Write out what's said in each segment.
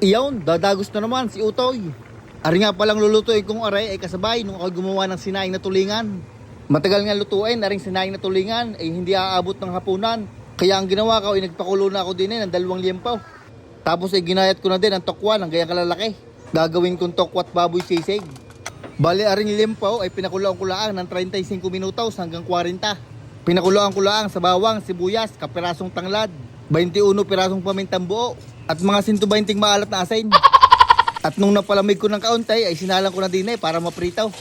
Iyon, dadagos na naman si Utoy. Ari nga palang lulutuin kong aray ay kasabay nung ako gumawa ng sinaing na tulingan. Matagal nga lutuin, aring sinaing na tulingan ay hindi aabot ng hapunan. Kaya ang ginawa ko ay nagpakulo na ako din ng 2 liempo. Tapos ay ginayat ko na din ang tokwa ng gayang kalalaki. Gagawin kong tokwat baboy sisig. Bali aring liempo ay pinakuloan ng 35 minutos hanggang 40. Pinakuloan sa bawang, sibuyas, kapirasong tanglad, 21 pirasong pamintang buo, at mga 120 maalat na asin. At nung napalamig ko ng kaunti ay sinalang ko na din para maprito.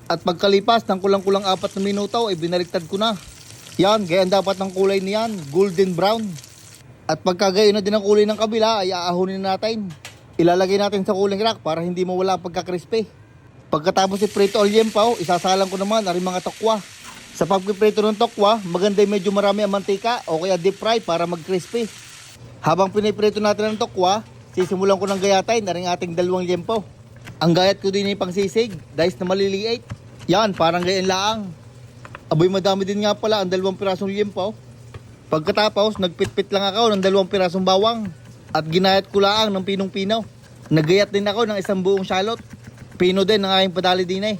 At pagkalipas ng kulang-kulang 4 na minuto ay binaliktad ko na. Yan, ganyan dapat ang kulay niyan, golden brown. At pagkagayon na din ang kulay ng kabila ay aahunin natin. Ilalagay natin sa cooling rack para hindi mawala ang pagka-crispy. Pagkatapos iprito ang liempo, isasalang ko naman ang mga tokwa. Sa pagpiprito ng tokwa, maganda medyo marami ang mantika o kaya deep fry para mag-crispy. Habang piniprito natin ang tokwa, sisimulan ko ng gayatin na rin ating 2 liempo. Ang gayat ko din yung pangsisig, dice na maliliit. Yan, parang gayan laang. Aboy madami din nga pala ang 2 pirasong liempo. Pagkatapos, nagpitpit lang ako ng 2 pirasong bawang. At ginayat ko laang ng pinong-pino. Naggayat din ako ng 1 buong shallot. Pino din ang aking padali din eh.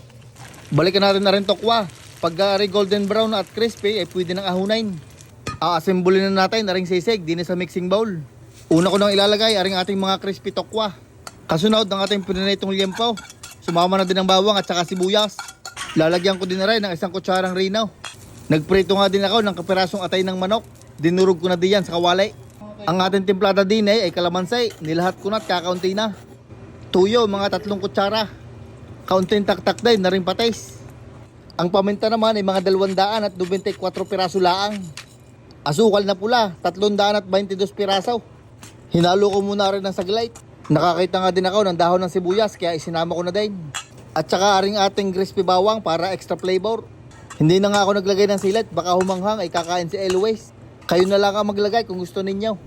Balikan natin na rin tokwa. Pag golden brown at crispy, ay pwede nang ahunain. Aasimbolin na natin na ring sisig din sa mixing bowl. Una ko nang ilalagay aring ating mga crispy tokwa. Kasunod ng ating pininitong liempo. Sumama na din ang bawang at saka sibuyas. Lalagyan ko din na rin ng 1 kutsarang rinaw. Nagprito nga din ako ng kapirasong atay ng manok. Dinurog ko na din yan sa kawali. Ang ating timplada din ay kalamansi. Nilahat ko na at kakaunti na. Tuyo, mga 3 kutsara. Kaunting taktak din na rin patis. Ang paminta naman ay mga 224 piraso laang. Asukal na pula, 322 piraso. Hinalo ko muna rin ng saglay. Nakakita nga din ako ng dahon ng sibuyas kaya isinama ko na din. At saka aring ating crispy bawang para extra flavor. Hindi na nga ako naglagay ng silat, baka humanghang ay kakain si Eloise. Kayo na lang ang maglagay kung gusto ninyo.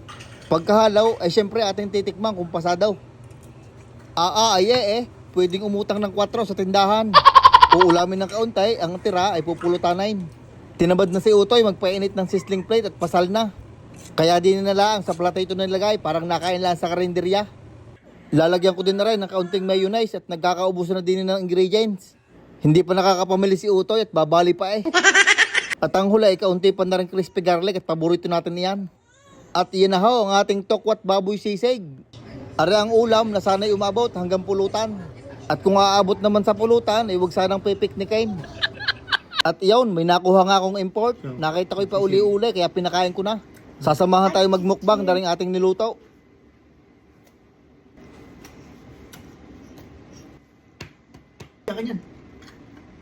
Pagkahalaw ay syempre ating titikman kung pasa daw. Pwedeng umutang ng 4 sa tindahan. Uulamin ng kaunti, ang tira ay pupulutanin. Tinabad na si Utoy magpainit ng sizzling plate at pasal na. Kaya din na lang sa plato ito nilagay, parang nakain lang sa karinderya. Lalagyan ko din na rin ng kaunting mayonnaise at nagkakaubusan na din ng ingredients. Hindi pa nakakapamili si Utoy at babali pa eh. At ang hula ay kaunti pa na rin crispy garlic at paborito natin yan. At iyan na ho ang ating tokwat baboy sisig. Ari ang ulam na sana'y umabot hanggang pulutan. At kung aabot naman sa pulutan, ay huwag sanang pipiknikin. At iyon, may nakuha nga akong import. Nakita ko'y pauli-uli kaya pinakain ko na. Sasamahan tayo magmukbang na rin ating niluto. Yakan yan.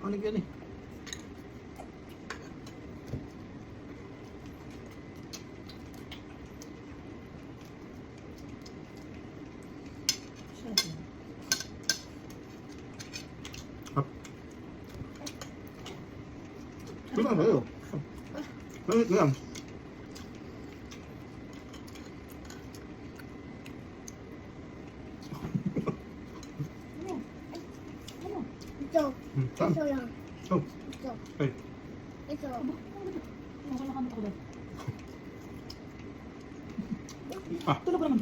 Ano yan eh? Ano ba yun? Bakit lang? Ito. Ito lang. Oh, Ito. ay. Ito. Tulog naman.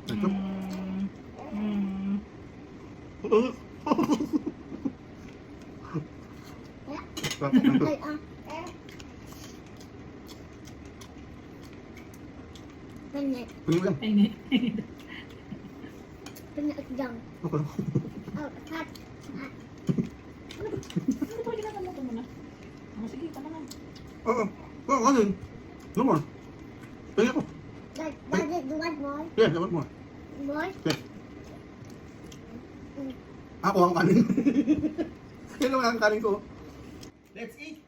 Ito. Ay, Penyek. Tingin lang. Penyek jam. Okay. Oh, cut. Ano ba ginagawa mo muna? Sige, tama na. Oo. Oo, ano yun? No more. Tingin ko. Daddy, do you want more? Yeah, dapat more. More? Okay. Ako ang kanin. Yan lang ang kanin ko. Let's eat.